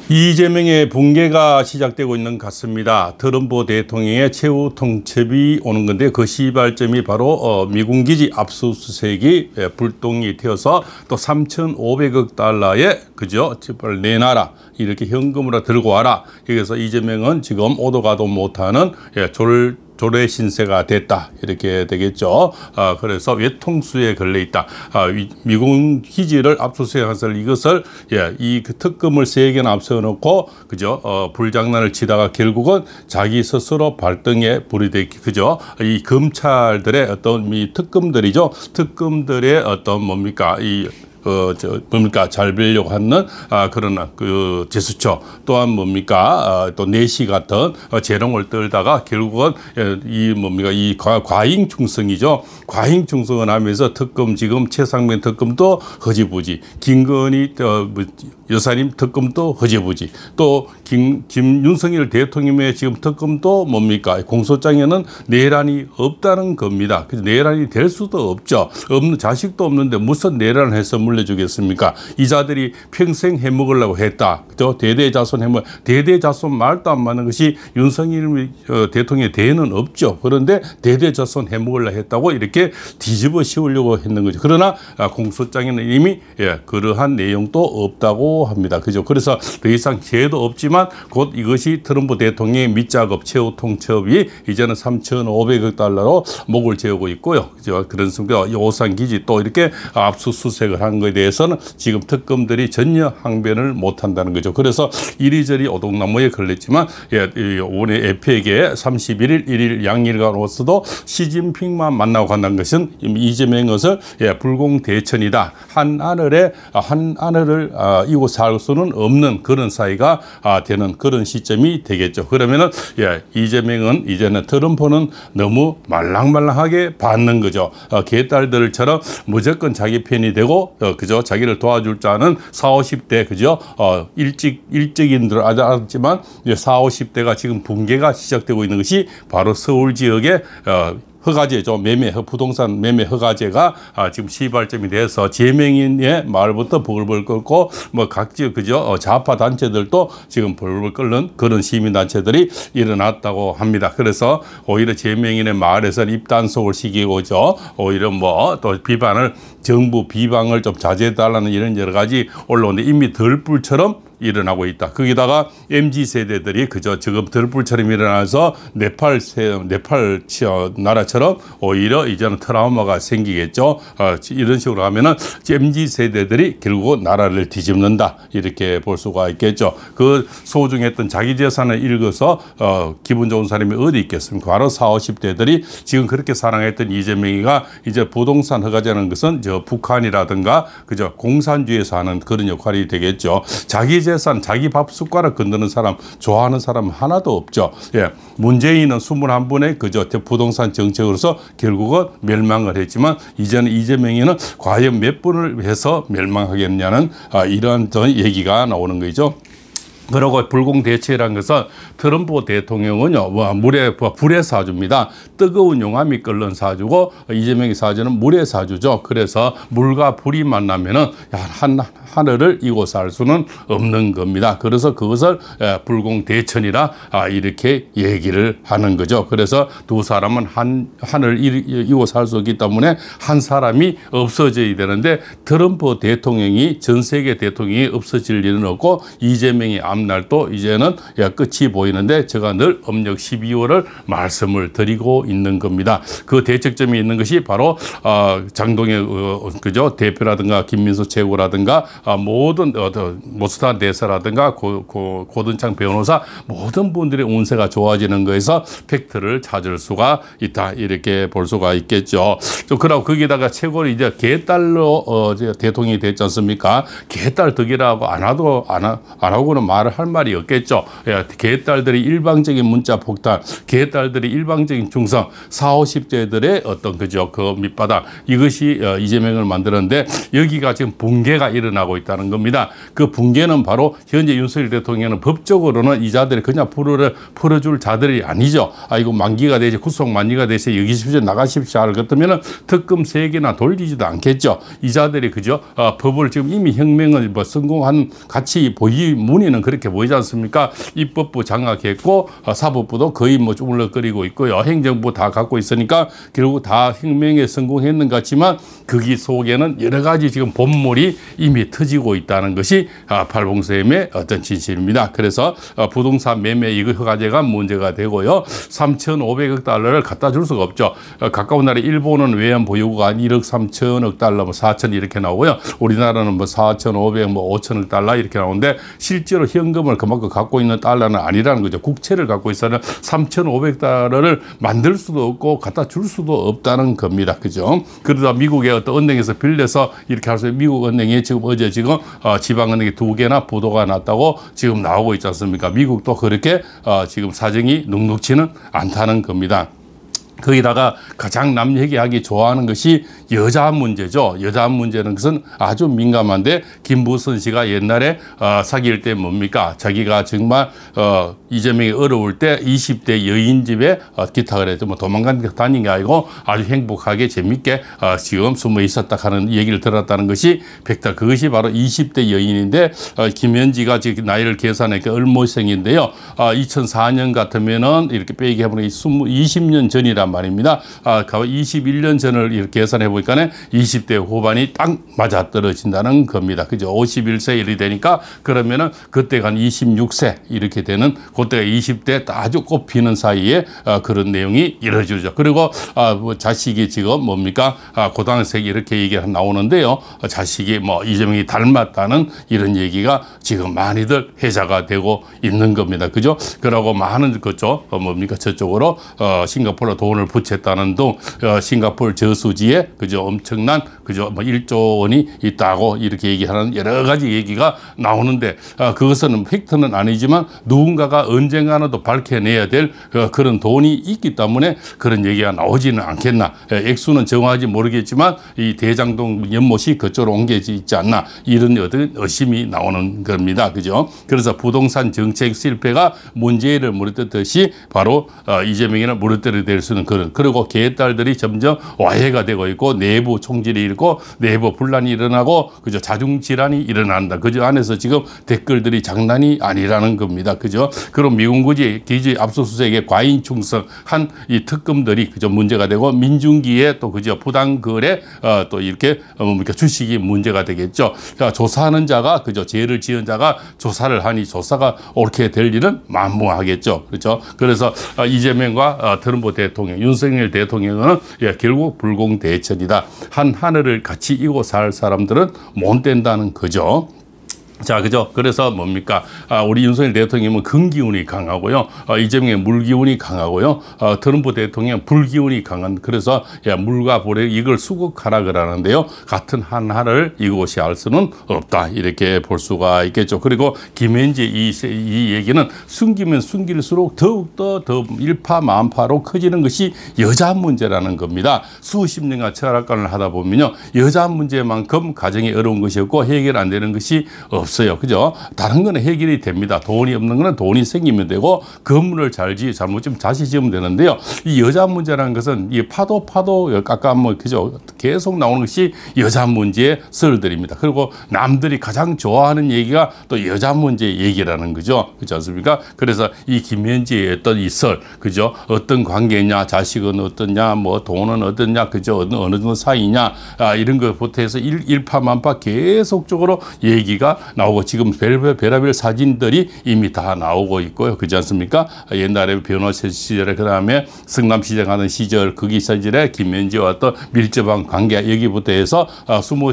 이재명의 붕괴가 시작되고 있는 것 같습니다. 트럼프 대통령의 최후 통첩이 오는 건데 그 시발점이 바로 미군기지 압수수색이 불똥이 튀어서 또 3,500억 달러의 그죠? 집을 내놔라. 이렇게 현금으로 들고 와라. 여기서 이재명은 지금 오도 가도 못하는 조례 신세가 됐다. 이렇게 되겠죠. 그래서 외통수에 걸려 있다. 미군 기지를 압수수색해서 이것을 이 특검을 3개나 앞세워놓고 그죠? 불장난을 치다가 결국은 자기 스스로 발등에 불이 되기 그죠? 이 검찰들의 어떤 이 특검들이죠. 특검들의 어떤 뭡니까 잘 빌려고 하는 그런 그 제스처 또한 뭡니까 또 내시 같은 재롱을 떨다가 결국은 이 과잉 충성이죠. 과잉 충성을 하면서 특검 지금 최상면 특검도 허지부지, 김건희 여사님 특검도 허지부지, 또 윤석열 대통령의 지금 특검도 뭡니까 공소장에는 내란이 없다는 겁니다. 그래서 내란이 될 수도 없죠. 자식도 없는데 무슨 내란을 해서 물려주겠습니까? 이자들이 평생 해먹으려고 했다. 대대자손 대대자손 말도 안 맞는 것이 윤석열 대통령의 대는 없죠. 그런데 대대자손 해먹으려고 했다고 이렇게 뒤집어 씌우려고 했는 거죠. 그러나 공소장에는 이미 그러한 내용도 없다고 합니다. 그죠? 그래서 더 이상 죄도 없지만 곧 이것이 트럼프 대통령의 밑작업 최후 통첩이 이제는 3,500억 달러로 목을 재우고 있고요. 그죠? 그런 순간 오산 기지 또 이렇게 압수수색을 한 거에 대해서는 지금 특검들이 전혀 항변을 못 한다는 거죠. 그래서 이리저리 오동나무에 걸렸지만 오늘 에펙에 31일 1일 양일간으로서도 시진핑만 만나고 간다는 것은 이재명 것을 불공대천이다. 한 하늘을 이고 살 수는 없는 그런 사이가 되는 그런 시점이 되겠죠. 그러면은 이재명은 이제는 트럼프는 너무 말랑말랑하게 받는 거죠. 개딸들처럼 무조건 자기 편이 되고 그죠? 자기를 도와줄 줄 아는 40, 50대 그죠? 일찍인들 알았지만 40, 50대가 지금 붕괴가 시작되고 있는 것이 바로 서울 지역의 허가제죠. 부동산 매매 허가제가 지금 시발점이 돼서 재명인의 말부터 벌벌 끓고 각지 그죠? 좌파 단체들도 지금 벌벌 끓는 그런 시민 단체들이 일어났다고 합니다. 그래서 오히려 재명인의 말에서 입단속을 시키고죠. 오히려 또 정부 비방을 좀 자제해달라는 이런 여러 가지 올라오는데 이미 덜불처럼 일어나고 있다. 거기다가 MZ세대들이 그저 지금 들불처럼 일어나서 네팔 나라처럼 오히려 이제는 트라우마가 생기겠죠. 이런 식으로 하면은 MZ세대들이 결국 나라를 뒤집는다. 이렇게 볼 수가 있겠죠. 그 소중했던 자기 재산을 읽어서 기분 좋은 사람이 어디 있겠습니까? 바로 40, 50대들이 지금 그렇게 사랑했던 이재명이가 이제 부동산 허가제라는 것은 북한이라든가 그저 공산주의에서 하는 그런 역할이 되겠죠. 자기 재산, 자기 밥 숟가락 건드는 사람, 좋아하는 사람 하나도 없죠. 문재인은 21분의 그저 부동산 정책으로서 결국은 멸망을 했지만 이제는 이재명이는 과연 몇 분을 해서 멸망하겠냐는 이러한 얘기가 나오는 거죠. 그리고 불공대체라는 것은 트럼프 대통령은요, 불의 사주입니다. 뜨거운 용암이 끓는 사주고 이재명의 사주는 물의 사주죠. 그래서 물과 불이 만나면은 하늘을 이고 살 수는 없는 겁니다. 그래서 그것을 불공대천이라 이렇게 얘기를 하는 거죠. 그래서 두 사람은 하늘 이고 살 수 없기 때문에 한 사람이 없어져야 되는데 트럼프 대통령이 전 세계 대통령이 없어질 일은 없고 이재명이 앞날도 이제는 끝이 보이는데 제가 늘 음력 12월을 말씀을 드리고 있는 겁니다. 그 대척점이 있는 것이 바로 장동혁 그죠? 대표라든가 김민수 최고라든가 모든 모스탄 대사라든가 고든창 변호사 모든 분들의 운세가 좋아지는 거에서 팩트를 찾을 수가 있다. 이렇게 볼 수가 있겠죠. 그러고 거기다가 최고는 이제 개딸로 대통령이 됐지 않습니까? 개딸 덕이라고 안 하고는 말을 할 말이 없겠죠. 개딸들이 일방적인 문자 폭탄, 개딸들이 일방적인 중성, 40, 50대들의 어떤 그죠? 그 밑바닥 이것이 이재명을 만드는데 여기가 지금 붕괴가 일어나고 있다는 겁니다. 그 붕괴는 바로 현재 윤석열 대통령은 법적으로는 이 자들이 그냥 풀어줄 자들이 아니죠. 이거 만기가 되지 구속 만기가 되서 여기 십시오 나가십시오 할 것 같으면 특검 3개나 돌리지도 않겠죠. 이 자들이 그죠? 법을 지금 이미 혁명을 성공한 같이 문의는 그렇게 이렇게 보이지 않습니까? 입법부 장악했고 사법부도 거의 뭐 쭈물럭거리고 있고요. 행정부 다 갖고 있으니까 결국 다 혁명에 성공했는 것 같지만 거기 속에는 여러 가지 지금 본물이 이미 터지고 있다는 것이 팔봉쌤의 어떤 진실입니다. 그래서 부동산 매매 이거 허가제가 문제가 되고요. 3,500억 달러를 갖다 줄 수가 없죠. 가까운 나라 일본은 외환 보유고가 1억 3천억 달러, 뭐 4천 이렇게 나오고요. 우리나라는 뭐 4,500, 뭐 5천억 달러 이렇게 나오는데 실제로 현금을 그만큼 갖고 있는 달러는 아니라는 거죠. 국채를 갖고 있어는 3,500달러를 만들 수도 없고 갖다 줄 수도 없다는 겁니다. 그죠? 그러다 미국의 어떤 은행에서 빌려서 이렇게 할 수 있는 미국 은행이 지금 어제 지금 지방은행이 2개나 보도가 났다고 지금 나오고 있지 않습니까? 미국도 그렇게 지금 사정이 눅눅지는 않다는 겁니다. 거기다가 가장 남 얘기하기 좋아하는 것이 여자 문제죠. 여자 문제는 것은 아주 민감한데 김부선 씨가 옛날에 사귈 때 뭡니까? 자기가 정말 이재명이 어려울 때 20대 여인 집에 기탁을 해서 뭐 다닌 게 아니고 아주 행복하게 재밌게 지금 숨어 있었다 하는 얘기를 들었다는 것이 팩트. 그것이 바로 20대 여인인데 김현지가 지금 나이를 계산하니까 을모생인데요. 2004년 같으면은 이렇게 빼기 해보면 20년 전이란 말입니다. 21년 전을 이렇게 계산해 보니까 20대 후반이 딱 맞아 떨어진다는 겁니다. 그죠? 51세 일이 되니까 그러면은 그때가 한 26세 이렇게 되는 그때가 20대 아주 꽃피는 사이에 그런 내용이 이루어지죠. 그리고 뭐 자식이 지금 뭡니까? 고등학생 이렇게 얘기가 나오는데요. 자식이 뭐 이재명이 닮았다는 이런 얘기가 지금 많이들 회자가 되고 있는 겁니다. 그죠? 그러고 많은 그쪽 뭡니까? 저쪽으로 싱가포르 돈을 부채했다는 등 싱가포르 저수지에 그죠? 엄청난 그죠? 뭐 1조 원이 있다고 이렇게 얘기하는 여러 가지 얘기가 나오는데 그것은 팩트는 아니지만 누군가가 언젠가는 또 밝혀내야 될 그런 돈이 있기 때문에 그런 얘기가 나오지는 않겠나. 액수는 정확하지 모르겠지만 이 대장동 연못이 그쪽으로 옮겨져 있지 않나 이런 어떤 의심이 나오는 겁니다. 그죠? 그래서 부동산 정책 실패가 문재인을 물어뜯듯이 바로 이재명이를 물어뜯어야 수 있는 그리고 개딸들이 점점 와해가 되고 있고 내부 총질이 일고 내부 분란이 일어나고 그죠? 자중 질환이 일어난다. 그저 안에서 지금 댓글들이 장난이 아니라는 겁니다. 그죠? 그럼 미군기지 기지 압수수색에 과잉 충성한 이 특검들이 그저 문제가 되고 민중기에 또 그저 부당 거래 또 이렇게 뭡니까 주식이 문제가 되겠죠. 그러니까 조사하는 자가 그저 죄를 지은 자가 조사를 하니 조사가 옳게 될 일은 만무하겠죠. 그렇죠? 그래서 이재명과 트럼프 대통령, 윤석열 대통령은 결국 불공대천이다. 한 하늘을 같이 이고 살 사람들은 못 된다는 거죠. 자, 그죠? 그래서 뭡니까? 우리 윤석열 대통령은 금기운이 강하고요. 이재명의 물기운이 강하고요. 트럼프 대통령 불기운이 강한, 그래서 물과 불에 이걸 수극하라 그러는데요. 같은 한하를 이곳이 알 수는 없다. 이렇게 볼 수가 있겠죠. 그리고 김현지 이 얘기는 숨기면 숨길수록 더욱더 더 일파만파로 커지는 것이 여자 문제라는 겁니다. 수십 년간 철학관을 하다 보면요. 여자 문제만큼 가정이 어려운 것이 없고 해결 안 되는 것이 없어요. 그죠? 다른 거는 해결이 됩니다. 돈이 없는 거는 돈이 생기면 되고 건물을 잘못 좀 다시 지으면 되는데요. 이 여자 문제라는 것은 이 파도 아까 뭐 그죠? 계속 나오는 것이 여자 문제의 썰들입니다. 그리고 남들이 가장 좋아하는 얘기가 또 여자 문제 얘기라는 거죠. 그렇지 않습니까? 그래서 이 김현지의 어떤 이 썰, 그죠? 어떤 관계냐, 자식은 어떠냐, 뭐 돈은 어떠냐, 그죠? 어느 정도 사이냐, 이런 것부터 해서 일파만파 계속적으로 얘기가 나오고 지금 별의별 사진들이 이미 다 나오고 있고요. 그렇지 않습니까? 옛날에 변호사 시절에 그다음에 성남시장 하는 시절 거기 사진에 김현지와 어떤 밀접한 관계 여기부터 해서 숨어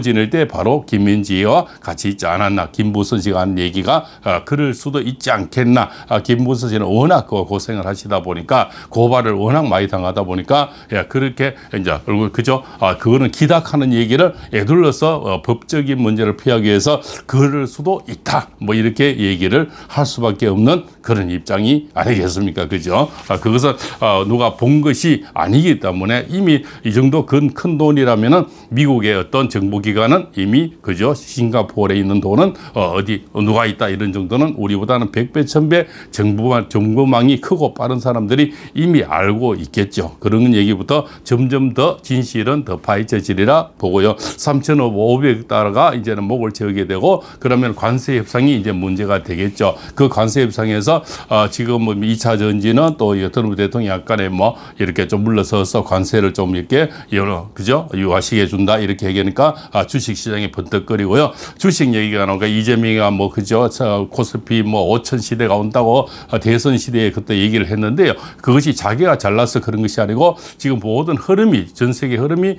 지낼 때 바로 김현지와 같이 있지 않았나. 김부선 씨가 한 얘기가 그럴 수도 있지 않겠나. 김부선 씨는 워낙 고생을 하시다 보니까 고발을 워낙 많이 당하다 보니까 그렇게 이제 그죠? 그거는 기닥하는 얘기를 애둘러서 법적인 문제를 피하기 위해서 그럴 수도 있다. 뭐 이렇게 얘기를 할 수밖에 없는 그런 입장이 아니겠습니까? 그죠? 그것은 누가 본 것이 아니기 때문에 이미 이 정도 큰 돈이라면은 미국의 어떤 정보기관은 이미 그죠? 싱가포르에 있는 돈은 어디 누가 있다 이런 정도는 우리보다는 100배, 1000배 정보망이 크고 빠른 사람들이 이미 알고 있겠죠. 그런 얘기부터 점점 더 진실은 더 파헤쳐지리라 보고요. 3,500달러가 이제 이제는 목을 채우게 되고 그러면 관세 협상이 이제 문제가 되겠죠. 그 관세 협상에서 지금 뭐 2차 전지는 또 트럼프 대통령이 약간의 뭐 이렇게 좀 물러서서 관세를 좀 이렇게 그죠? 유화시켜 준다 이렇게 얘기하니까 주식 시장이 번뜩거리고요. 주식 얘기가 나오니까 이재명이가 뭐 그죠? 코스피 뭐 5천 시대가 온다고 대선 시대에 그때 얘기를 했는데요. 그것이 자기가 잘나서 그런 것이 아니고 지금 모든 흐름이 전 세계 흐름이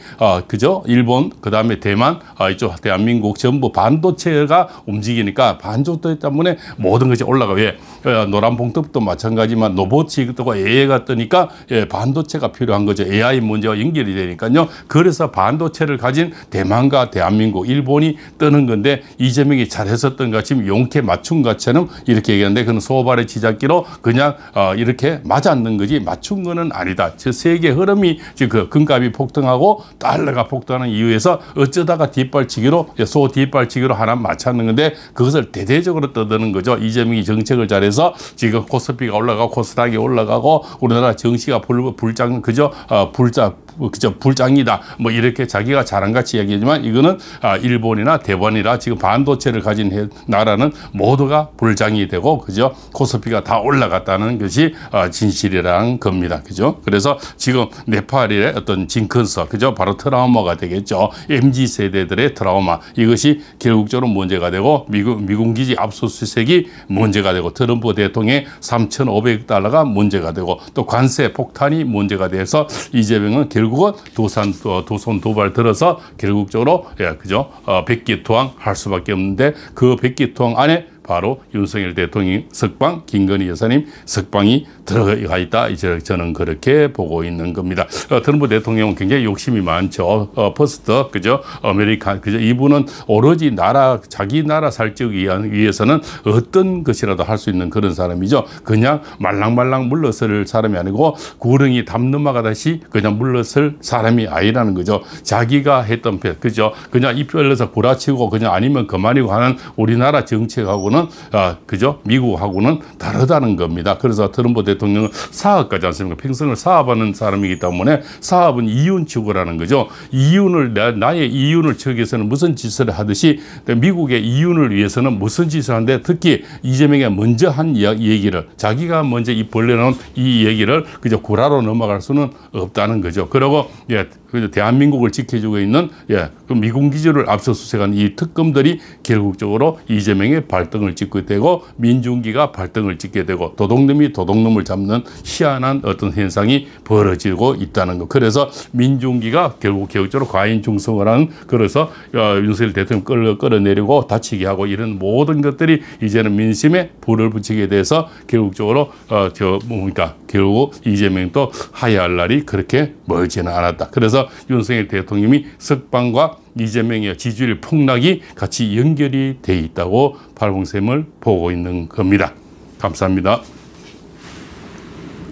그죠? 일본 그다음에 대만 이쪽 대한민국 전부 반도체가 움직이니까 반도체 때문에 모든 것이 올라가. 왜? 노란 봉투도 마찬가지지만 로봇이 AI가 뜨니까 반도체가 필요한 거죠. AI 문제와 연결이 되니까요. 그래서 반도체를 가진 대만과 대한민국, 일본이 뜨는 건데 이재명이 잘했었던 것 지금 용케 맞춘 것처럼 이렇게 얘기하는데 그건 소발의 지잡기로 그냥 이렇게 맞았는 거지 맞춘 거는 아니다. 즉 세계 흐름이 지금 그 금값이 폭등하고 달러가 폭등하는 이유에서 어쩌다가 뒷발치기로 뒷발치기로 하나 맞췄는 건데 그것을 대대적으로 떠드는 거죠. 이재명이 정책을 잘해서 지금 코스피가 올라가고 코스닥이 올라가고 우리나라 정시가 불장 그죠? 그죠? 불장이다. 뭐 이렇게 자기가 잘한 같이 얘기하지만 이거는 일본이나 대만이나 지금 반도체를 가진 나라는 모두가 불장이 되고 그죠? 코스피가 다 올라갔다는 것이 진실이라는 겁니다. 그죠? 그래서 지금 네팔의 어떤 징크스 그죠? 바로 트라우마가 되겠죠. MZ 세대들의 트라우마 이것이 결국적으로 문제가 되고 미군 기지 압수수색이 문제가 되고 트럼프 대통령의 3,500억 달러가 문제가 되고 또 관세 폭탄이 문제가 돼서 이재명은 결국은 도손 도발 들어서 결국적으로 그죠? 백기투항 할 수밖에 없는데 그 백기투항 안에 바로 윤석열 대통령 석방, 김건희 여사님 석방이 들어가 있다. 이제 저는 그렇게 보고 있는 겁니다. 트럼프 대통령은 굉장히 욕심이 많죠. 퍼스트, 그죠? 아메리칸, 그죠? 이분은 오로지 자기 나라 살찌우기 위해서는 어떤 것이라도 할 수 있는 그런 사람이죠. 그냥 말랑말랑 물러설 사람이 아니고 구렁이 담 넘어가다시 그냥 물러설 사람이 아니라는 거죠. 자기가 했던 표, 그죠? 그냥 입 벌려서 구라치고 그냥 아니면 그만이고 하는 우리나라 정책하고는 그죠? 미국하고는 다르다는 겁니다. 그래서 트럼프 대통령은 사업가지 않습니까? 평생을 사업하는 사람이기 때문에 사업은 이윤 추구라는 거죠. 나의 이윤을 추구하기 위해서는 무슨 짓을 하듯이 미국의 이윤을 위해서는 무슨 짓을 하는데 특히 이재명이 먼저 한 얘기를 자기가 먼저 입 벌려놓은 이 얘기를 그저 구라로 넘어갈 수는 없다는 거죠. 그리고 대한민국을 지켜주고 있는 그 미군 기지를 압수수색한 이 특검들이 결국적으로 이재명의 발등을 찍게 되고 민중기가 발등을 찍게 되고 도둑놈이 도둑놈을 잡는 희한한 어떤 현상이 벌어지고 있다는 것. 그래서 민중기가 결국적으로 과잉 중성을 하는 그래서 윤석열 대통령 끌어내리고 다치게 하고 이런 모든 것들이 이제는 민심에 불을 붙이게 돼서 결국적으로 결국 이재명도 하야할 날이 그렇게 멀지는 않았다. 그래서 윤석열 대통령이 석방과 이재명의 지지율 폭락이 같이 연결이 돼 있다고 발봉샘을 보고 있는 겁니다. 감사합니다.